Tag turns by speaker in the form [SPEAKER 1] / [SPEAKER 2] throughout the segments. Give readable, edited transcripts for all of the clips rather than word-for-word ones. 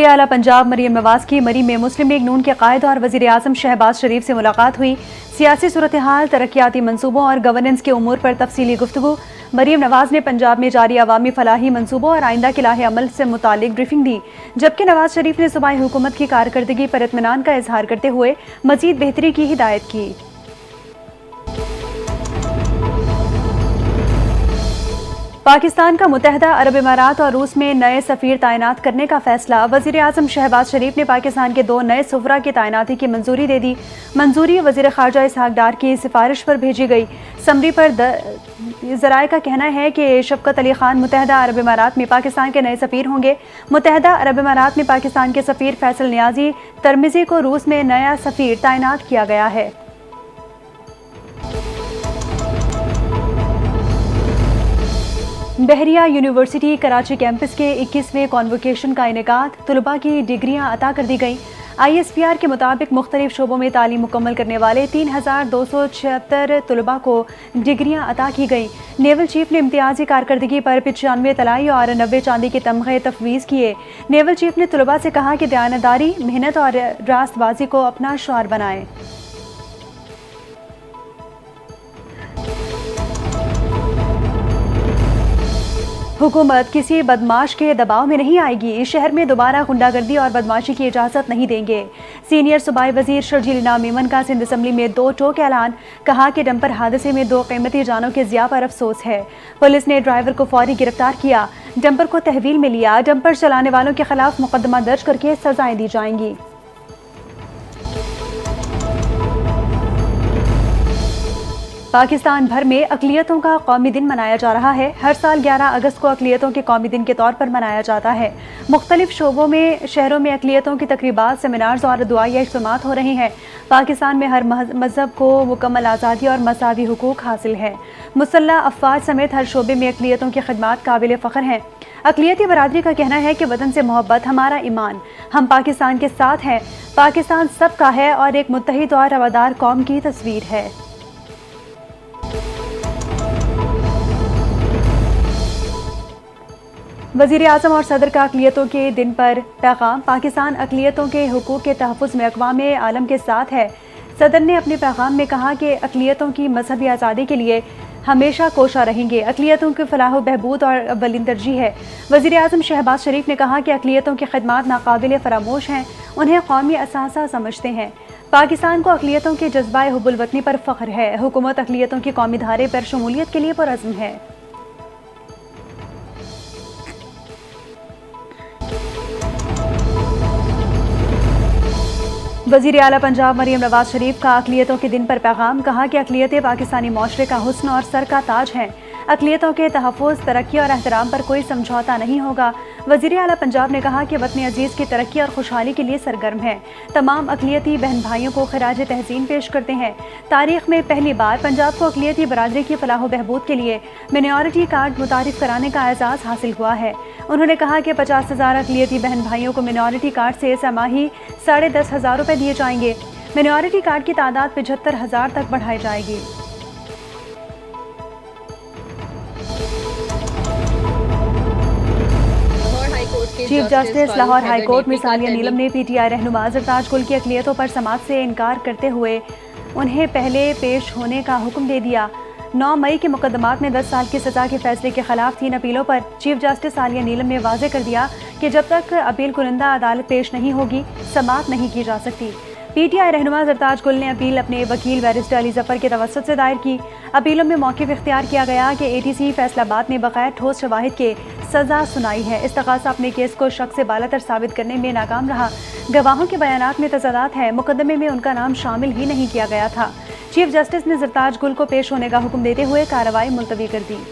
[SPEAKER 1] वज़ीर आला पंजाब मरीम नवाज की मरी में मुस्लिम लीग नून के कायद और वज़ीर आज़म शहबाज शरीफ से मुलाकात हुई। सियासी सूरत हाल, तरक्याती मंसूबों और गवर्नेंस के उमूर पर तफसीली गुफ्तगू। मरीम नवाज ने पंजाब में जारी अवामी फलाही मंसूबों और आइंदा के लाहे अमल से मुतालिक ब्रीफिंग दी, जबकि नवाज शरीफ ने सूबाई हुकूमत की कारकर्दगी पर इत्मीनान का इजहार करते हुए मजीद बेहतरी की हिदायत की। पाकिस्तान का मुत्तहदा अरब इमारात और रूस में नए सफ़ीर तैनात करने का फैसला। वज़ीर आज़म शहबाज शरीफ ने पाकिस्तान के 2 नए सफ़रा की तैनाती की मंजूरी दे दी। मंजूरी वज़ीर ख़ारजा इसहाक डार की सिफारिश पर भेजी गई। समरी पर ज़राए का कहना है कि शफ़क़त अली ख़ान मुत्तहदा अरब इमारात में पाकिस्तान के नए सफ़ीर होंगे। मुत्तहदा अरब इमारात में पाकिस्तान के सफ़ीर फैसल नियाज़ी तरमिज़ी को रूस में नया सफ़ीर तैनात किया गया है। बहरिया यूनिवर्सिटी कराची कैंपस के 21वें कॉन्वोकेशन का इनेकाद, तलबा की डिग्रियां अता कर दी गई। ISPR के मुताबिक मुख्तलिफ शोबों में तालीम मुकम्मल करने वाले 3276 तलबा को डिग्रियां अता की गई। नेवल चीफ ने इम्तियाजी कारकर्दगी पर 95 तलाई और 90 चांदी के तमगे तफवीज़ किए। नेवल चीफ ने तलबा से कहा कि दयानतदारी, मेहनत और रास्तबाजी को अपना शुआर बनाएं। हुकूमत किसी बदमाश के दबाव में नहीं आएगी। शहर में दोबारा गुंडागर्दी और बदमाशी की इजाज़त नहीं देंगे। सीनियर सूबाई वजीर शर्जील इनाम मेमन का सिंध असम्बली में 2 टोक ऐलान। कहा कि डंपर हादसे में 2 कीमती जानों के ज़िया पर अफसोस है। पुलिस ने ड्राइवर को फौरी गिरफ्तार किया, डंपर को तहवील में लिया। डंपर चलाने वालों के खिलाफ मुकदमा दर्ज करके सजाएं दी जाएंगी। पाकिस्तान भर में अक़लियतों का कौमी दिन मनाया जा रहा है। हर साल 11 अगस्त को अक़लियतों के कौमी दिन के तौर पर मनाया जाता है। मुख्तलिफ शोबों में शहरों में अक़लियतों की तकरीबात, सेमिनार्स और दुआया इज्तिमात हो रहे हैं। पाकिस्तान में हर मज़हब को मुकम्मल आज़ादी और मसावी हुकूक हासिल है। मुसल्लह अफ़वाज समेत हर शोबे में अक़लियतों की खिदमात काबिल फ़ख्र हैं। अक़लियती बरादरी का कहना है कि वतन से मोहब्बत हमारा ईमान, हम पाकिस्तान के साथ हैं। पाकिस्तान सबका है और एक मुत्तहिद और रवादार कौम की तस्वीर है। वज़ीर आज़म और सदर का अक़लियतों के दिन पर पैगाम। पाकिस्तान अक़लियतों के हुकूक के तहफ़्फ़ुज़ में अक़वामे आलम के साथ है। सदर ने अपने पैगाम में कहा कि अक़लियतों की मजहबी आज़ादी के लिए हमेशा कोशा रहेंगे। अक़लियतों की फ़लाह बहबूद और अव्वलीन तरजीह है। वज़ीर आज़म शहबाज शरीफ ने कहा कि अक़लियतों की खिदमात नाकाबिल फ़रामोश हैं, उन्हें कौमी असासा समझते हैं। पाकिस्तान को अक़लियतों के जज्बा हुब्बुल वतनी पर फ़ख्र है। हुकूमत अक़लियतों की कौमी धारे पर शमूलियत के लिए पुरअज़्म है। वज़ीर आला पंजाब मरीम नवाज शरीफ का अक़लियतों के दिन पर पैगाम। कहा कि अक़लियतें पाकिस्तानी माशरे का हुस्न और सर का ताज हैं। अक़लियतों के तहफ़्फ़ुज़, तरक्की और एहतराम पर कोई समझौता नहीं होगा। वज़ीर आला पंजाब ने कहा कि वतन अज़ीज़ की तरक्की और खुशहाली के लिए सरगर्म है। तमाम अक़लियती बहन भाइयों को ख़िराज तहसीन पेश करते हैं। तारीख़ में पहली बार पंजाब को अक़लियती बरादरी की फ़लाह बहबूद के लिए मिनॉरिटी कार्ड मुतारिफ़ कराने का एज़ाज़ हासिल हुआ है। उन्होंने कहा कि 50,000 अक़लियती बहन भाइयों को मिनॉरिटी कार्ड से समाही 10,500 रुपये दिए जाएंगे। मिनॉरिटी कार्ड की तादाद 75,000 तक बढ़ाई जाएगी। Chief justice Lahore high court में सानिया नीलम ने PTI रहनुमा ज़रताज गुल की अक़लियतों पर समात से इनकार करते हुए उन्हें पहले पेश होने का हुक्म दे दिया। 9 मई के मुकदमात में 10 साल की सज़ा के फैसले के खिलाफ 3 अपीलों पर चीफ जस्टिस सानिया नीलम ने वाज़ेह कर दिया कि जब तक अपील कुनिंदा अदालत पेश नहीं होगी, समात नहीं की जा सकती। PTI रहनुमा ज़रताज गुल ने अपील अपने वकील बैरिस्टर अली ज़फ़र के तवस्सुत से दायर की। अपीलों में मौक़िफ़ इख्तियार किया गया कि ATC फैसलाबाद ने बग़ैर ठोस शवाहिद के सज़ा सुनाई है। इस्तग़ासा अपने केस को शक से बालातर साबित करने में नाकाम रहा। गवाहों के बयानात में तज़ादात है। मुकदमे में उनका नाम शामिल ही नहीं किया गया था। चीफ जस्टिस ने ज़रताज गुल को पेश होने का हुक्म देते हुए कार्रवाई मुलतवी कर दी।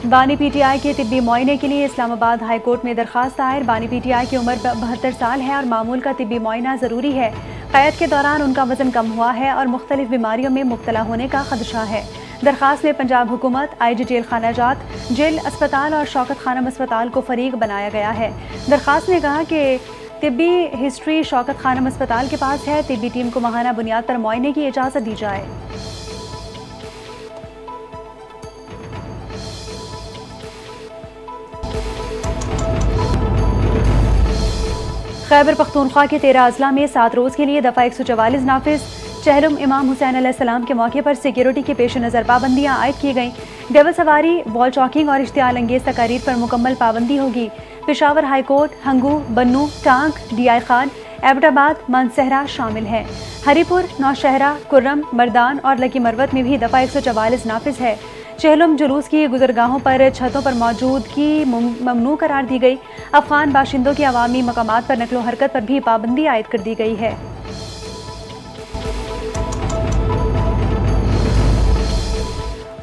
[SPEAKER 1] बानी PTI के तिब्बी मुआयने के लिए इस्लामाबाद हाई कोर्ट में दरखास्त दायर। बानी PTI की उम्र 72 साल है और मामूल का तिब्बी मुआयना ज़रूरी है। क़ैद के दौरान उनका वज़न कम हुआ है और मुख्तलिफ बीमारियों में मुब्तला होने का खदशा है। दरखास्त में पंजाब हुकूमत, IG जेल खाना जात, जेल अस्पताल और शौकत खानम अस्पताल को फरीक बनाया गया है। दरखास्त ने कहा कि तिब्बी हिस्ट्री शौकत खानम अस्पताल के पास है। तिब्बी टीम को माहाना बुनियाद पर मुआयने की इजाज़त दी जाए। खैबर पख्तूनख्वा के 13 अजला में 7 रोज़ के लिए दफ़ा 144 नाफिज। चहलुम इमाम हुसैन अलैहिस्सलाम के मौके पर सिक्योरिटी के पेश नज़र पाबंदियाँ आयद की गईं। डबल सवारी, वॉल चॉकिंग और इश्तियाल अंगेज तकारीर पर मुकम्मल पाबंदी होगी। पेशावर हाई कोर्ट, हंगू, बन्नू, टांग, DI खान, एबटाबाद, मानसहरा शामिल हैं। हरीपुर, नौशहरा, कुर्रम, मर्दान और लकी मरवत में भी दफ़ा 144 नाफिज है। चहलुम जुलूस की गुजरगाहों पर छतों पर मौजूदगी ममनू करार दी गई। अफगान बाशिंदों की अवामी मकामात पर नकलो हरकत पर भी पाबंदी आयद कर दी गई है।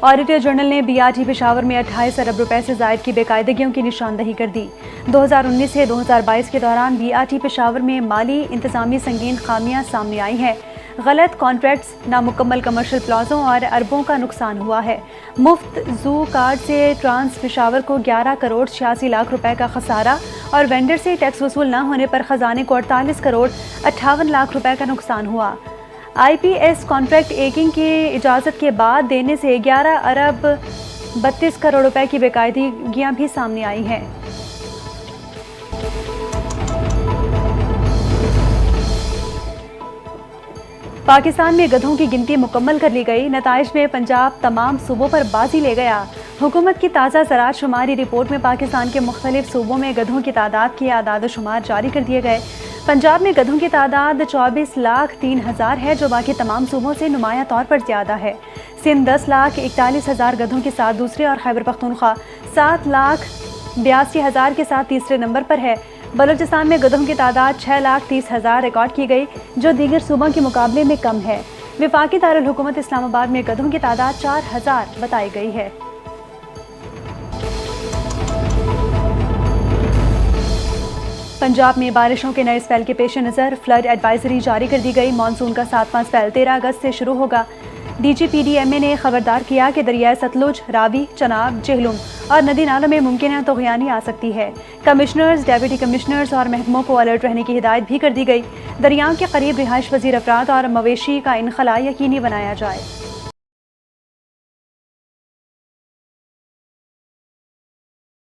[SPEAKER 1] ऑडिटर जनरल ने BRT पेशावर में 28 अरब रुपए से ज़ायद की बेकायदगियों की निशानदही कर दी। 2019 से 2022 के दौरान BRT पेशावर में माली इंतजामी संगीन खामियां सामने आई हैं। गलत कॉन्ट्रैक्ट्स, नामुकम्मल कमर्शियल प्लाजों और अरबों का नुकसान हुआ है। मुफ्त जू कार्ड से ट्रांस पेशावर को 11 करोड़ 86 लाख रुपए का खसारा और वेंडर से टैक्स वसूल न होने पर खजाने को 48 करोड़ 58 लाख रुपए का नुकसान हुआ। IPS कॉन्ट्रैक्ट एकिंग की इजाज़त के बाद देने से 11 अरब 32 करोड़ रुपए की बेकायदगियां भी सामने आई हैं। पाकिस्तान में गधों की गिनती मुकम्मल कर ली गई। नताइज में पंजाब तमाम सूबों पर बाजी ले गया। हुकूमत की ताज़ा ज़राअत शुमारी रिपोर्ट में पाकिस्तान के मुख्तलिफ सूबों में गधों की तादाद के आदाद शुमार जारी कर दिए गए। पंजाब में गधों की तादाद 24,03,000 है, जो बाकी तमाम सूबों से नुमाया तौर पर ज़्यादा है। सिंध 10,41,000 गधों के साथ दूसरे और खैबर पख्तूनख्वा 7,82,000 के साथ तीसरे नंबर पर है। बलूचिस्तान में गधों की तादाद 6,30,000 रिकॉर्ड की गई, जो दीगर सूबों के मुकाबले में कम है। वफाकी दारुल हुकूमत इस्लामाबाद में गधों की तादाद 4,000 बताई गई है। पंजाब में बारिशों के नए स्पेल के पेश नज़र फ्लड एडवाइजरी जारी कर दी गई। मानसून का 7वां स्पेल 13 अगस्त से शुरू होगा। DGPDMA ने खबरदार किया कि दरियाए सतलुज, रावी, चनाब, जेहलुम और नदी नालों में मुमकिन तूफ़ानी आ सकती है। कमिश्नर्स, डेप्यूटी कमिश्नर्स और महकमों को अलर्ट रहने की हिदायत भी कर दी गई। दरियाओं के करीब रिहाइश पजीर अफराद और मवेशी का इनखला यकीनी बनाया जाए।